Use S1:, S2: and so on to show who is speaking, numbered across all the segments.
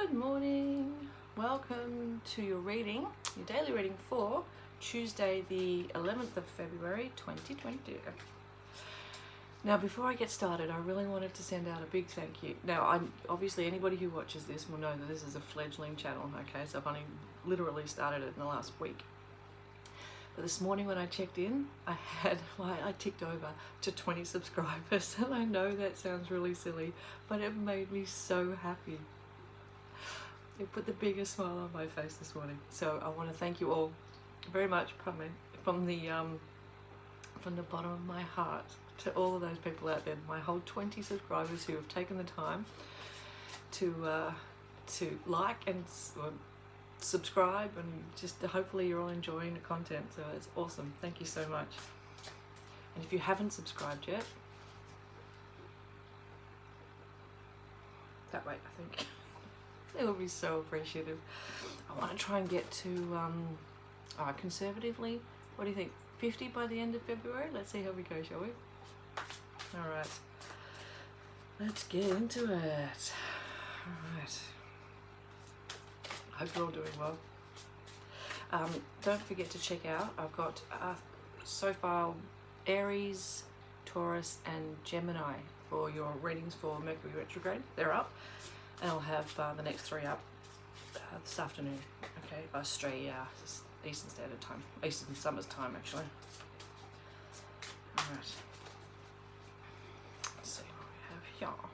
S1: Good morning. Welcome to your reading, your daily reading for Tuesday the 11th of February 2022. Now before I get started, I really wanted to send out a big thank you. Now obviously anybody who watches this will know that this is a fledgling channel, okay, so I've only literally started it in the last week. But this morning when I checked in, I ticked over to 20 subscribers, and I know that sounds really silly, but it made me so happy. It put the biggest smile on my face this morning. So I want to thank you all very much, from the bottom of my heart, to all of those people out there, my whole 20 subscribers who have taken the time to like and subscribe, and just hopefully you're all enjoying the content. So it's awesome. Thank you so much. And if you haven't subscribed yet, that way I think it will be so appreciative. I want to try and get to conservatively, what do you think, 50 by the end of February? Let's see how we go, shall we? All right, let's get into it. All right, hope you're all doing well. Don't forget to check out, I've got so far Aries, Taurus and Gemini for your readings for Mercury retrograde. They're up, and I'll have the next three up this afternoon, okay, Australia, Eastern Standard Time, Eastern Summer's Time actually. All right, let's see what we have here. All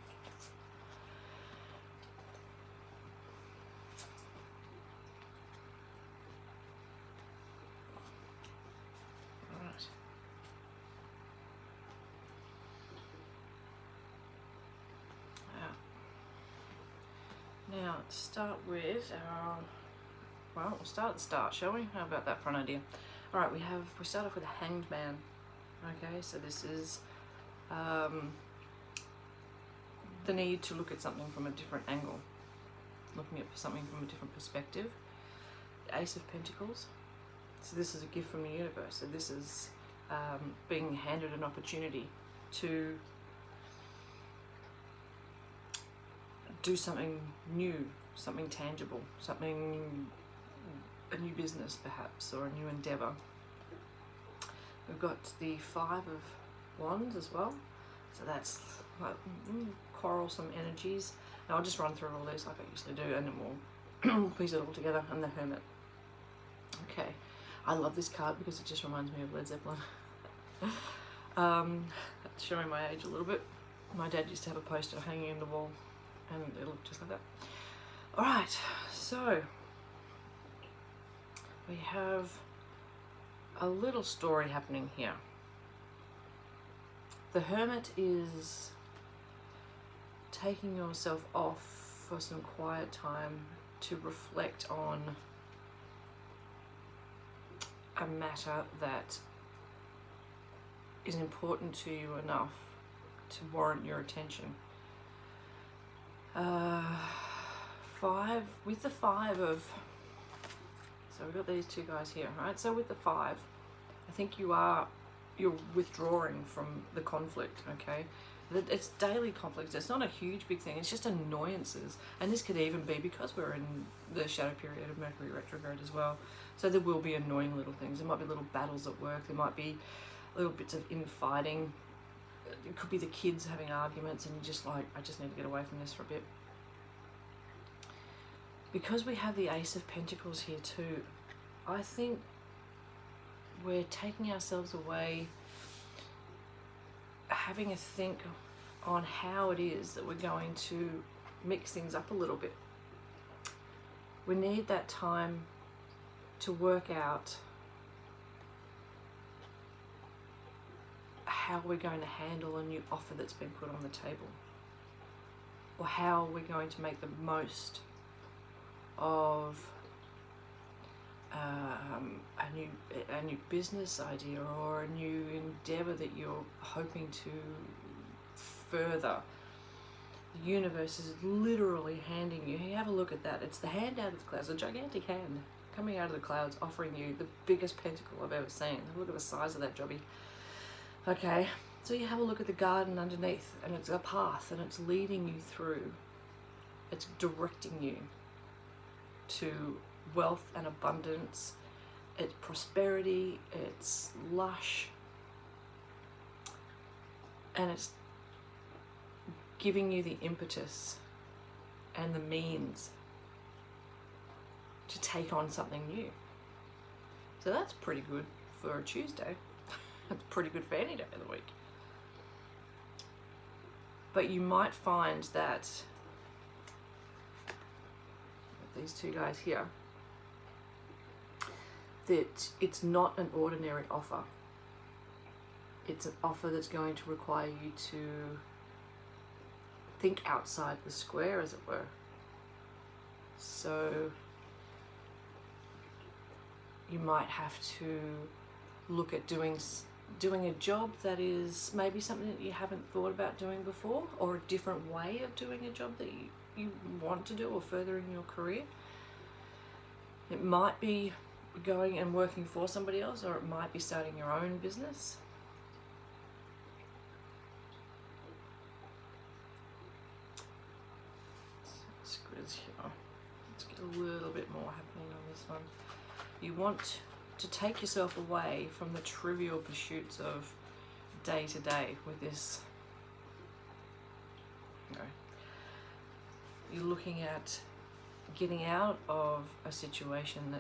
S1: right. Now, to start with our, well, we'll start at the start, shall we? How about that for an idea? All right, we start off with a Hanged Man. Okay, so this is the need to look at something from a different angle, looking at something from a different perspective. The Ace of Pentacles. So this is a gift from the universe. So this is being handed an opportunity to do something new, something tangible, a new business perhaps, or a new endeavor. We've got the Five of Wands as well, so that's like quarrelsome energies. Now I'll just run through all these like I usually do, and then we'll piece it all together. And the Hermit. Okay, I love this card because it just reminds me of Led Zeppelin. That's showing my age a little bit. My dad used to have a poster hanging in the wall, and it looked just like that. All right, so we have a little story happening here. The Hermit is taking yourself off for some quiet time to reflect on a matter that is important to you enough to warrant your attention. With the Five of, so we've got these two guys here, right? So with the Five, I think you're withdrawing from the conflict, okay? It's daily conflict. It's not a huge big thing. It's just annoyances, and this could even be because we're in the shadow period of Mercury retrograde as well. So there will be annoying little things. There might be little battles at work. There might be little bits of infighting. It could be the kids having arguments, and you're just like, I just need to get away from this for a bit. Because we have the Ace of Pentacles here too, I think we're taking ourselves away, having a think on how it is that we're going to mix things up a little bit. We need that time to work out how we're going to handle a new offer that's been put on the table, or how we're going to make the most of a new business idea or a new endeavor that you're hoping to further. The universe is literally handing you, hey, have a look at that. It's the hand out of the clouds, a gigantic hand coming out of the clouds, offering you the biggest pentacle I've ever seen. Look at the size of that jobby. Okay, so you have a look at the garden underneath, and it's a path, and it's leading you through. It's directing you. to wealth and abundance. It's prosperity, it's lush, and it's giving you the impetus and the means to take on something new. So that's pretty good for a Tuesday. It's pretty good for any day of the week. But you might find that these two guys here, that it's not an ordinary offer. It's an offer that's going to require you to think outside the square, as it were. So you might have to look at doing a job that is maybe something that you haven't thought about doing before, or a different way of doing a job that you want to do, or furthering your career. It might be going and working for somebody else, or it might be starting your own business. Let's get a little bit more happening on this one. You want to take yourself away from the trivial pursuits of day to day with this. You're looking at getting out of a situation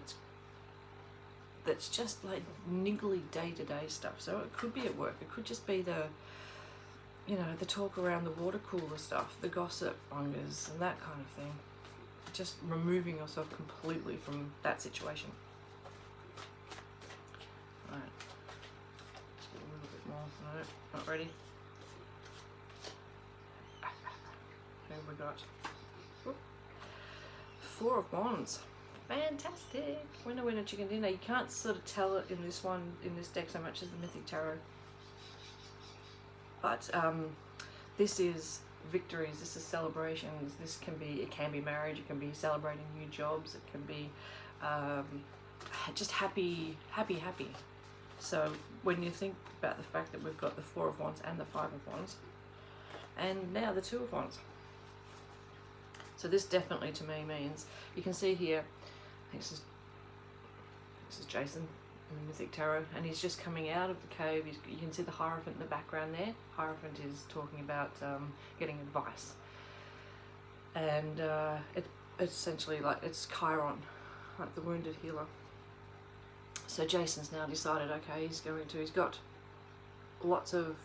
S1: that's just like niggly day-to-day stuff. So it could be at work, it could just be the talk around the water cooler stuff, the gossip mongers and that kind of thing. Just removing yourself completely from that situation. Right. Let's get a little bit more. No, not ready. Who have we got? Whoop. 4 of Wands. Fantastic. Winner, winner, chicken dinner. You can't sort of tell it in this deck so much as the Mythic Tarot. But this is victories, this is celebrations, it can be marriage, it can be celebrating new jobs, it can be just happy. So when you think about the fact that we've got the 4 of Wands and the 5 of Wands, and now the 2 of Wands. So this definitely to me means, you can see here, I think this is Jason in the Mythic Tarot, and he's just coming out of the cave. You can see the Hierophant in the background there. Hierophant is talking about getting advice, and it's essentially like it's Chiron, like the wounded healer. So Jason's now decided, okay, he's got lots of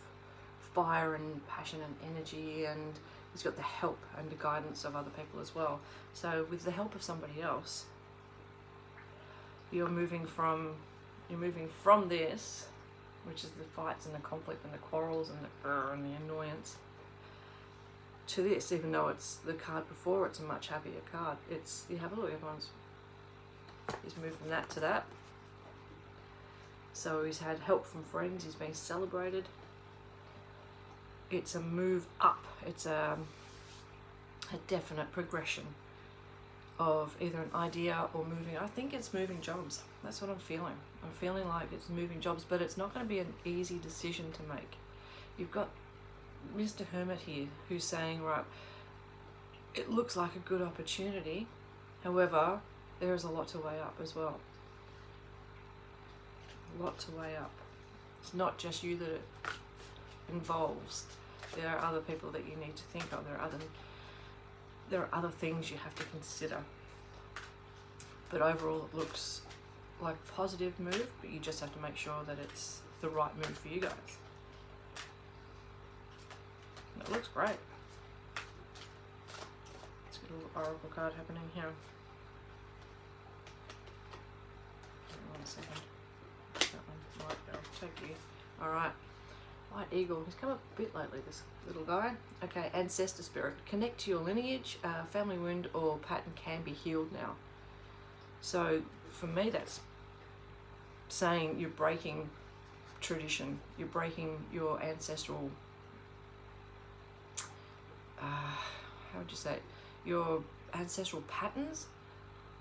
S1: fire and passion and energy, and he's got the help and the guidance of other people as well. So with the help of somebody else, you're moving from this, which is the fights and the conflict and the quarrels and the annoyance, to this, even though it's the card before, it's a much happier card. You have a look, he's moved from that to that. So he's had help from friends, he's been celebrated. It's a move up, it's a definite progression of either an idea or moving. I think it's moving jobs. That's what I'm feeling. I'm feeling like it's moving jobs, but it's not going to be an easy decision to make. You've got Mr. Hermit here who's saying, right, it looks like a good opportunity. However, there is a lot to weigh up as well. A lot to weigh up. It's not just you that it involves. There are other people that you need to think of. There are other things you have to consider. But overall it looks like a positive move, but you just have to make sure that it's the right move for you guys. And it looks great. Let's get a little oracle card happening here. One second. That one. Right, I'll take you. Alright. White Eagle. He's come up a bit lately, this little guy. Okay, Ancestor Spirit. Connect to your lineage. Family wound or pattern can be healed now. So for me, that's saying you're breaking tradition. You're breaking your ancestral, how would you say it? Your ancestral patterns.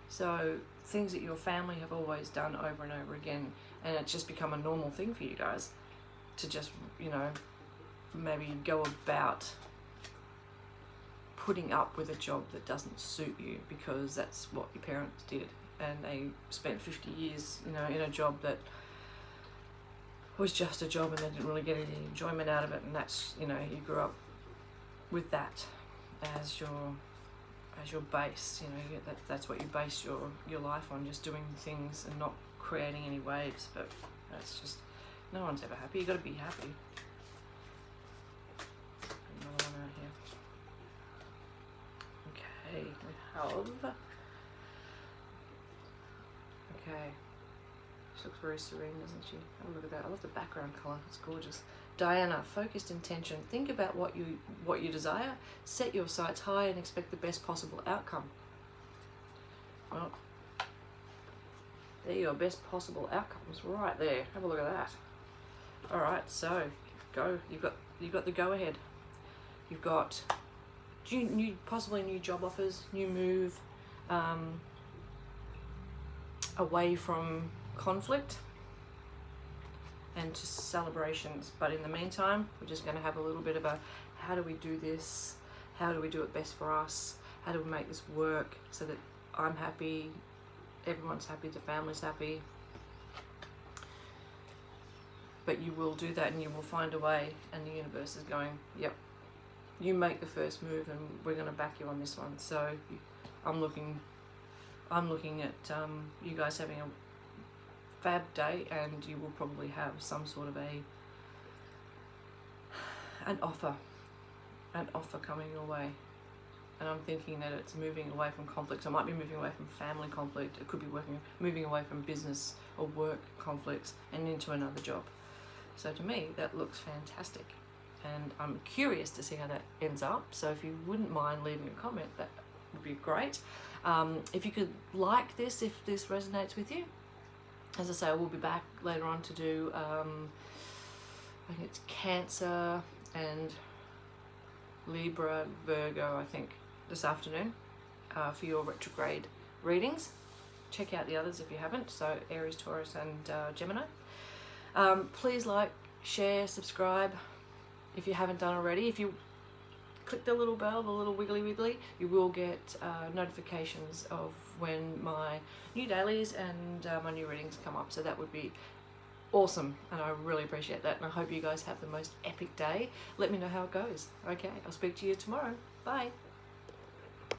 S1: So things that your family have always done over and over again, and it's just become a normal thing for you guys to just, maybe go about putting up with a job that doesn't suit you because that's what your parents did, and they spent 50 years, you know, in a job that was just a job and they didn't really get any enjoyment out of it, and that's, you know, you grew up with that as your base, you know, that's what you base your life on, just doing things and not creating any waves. But that's just, no one's ever happy. You got to be happy. Another one out here. Okay, we have. Okay, she looks very serene, doesn't she? Oh, look at that! I love the background color. It's gorgeous. Diana, focused intention. Think about what you desire. Set your sights high and expect the best possible outcome. Well, there you go. Best possible outcomes, right there. Have a look at that. All right, so go. You've got the go ahead. You've got possibly new job offers, new move, away from conflict and just celebrations. But in the meantime, we're just going to have a little bit of a, how do we do this? How do we do it best for us? How do we make this work so that I'm happy, everyone's happy, the family's happy? But you will do that and you will find a way, and the universe is going, yep, you make the first move and we're going to back you on this one. So I'm looking at you guys having a fab day, and you will probably have some sort of an offer coming your way. And I'm thinking that it's moving away from conflict. So I might be moving away from family conflict. It could be moving away from business or work conflicts and into another job. So to me, that looks fantastic. And I'm curious to see how that ends up. So if you wouldn't mind leaving a comment, that would be great. If you could like this, if this resonates with you. As I say, I will be back later on to do, I think it's Cancer and Libra, Virgo, I think, this afternoon for your retrograde readings. Check out the others if you haven't, so Aries, Taurus and Gemini. Please like, share, subscribe if you haven't done already. If you click the little bell, the little wiggly, you will get notifications of when my new dailies and my new readings come up. So that would be awesome, and I really appreciate that, and I hope you guys have the most epic day. Let me know how it goes. Okay, I'll speak to you tomorrow. Bye.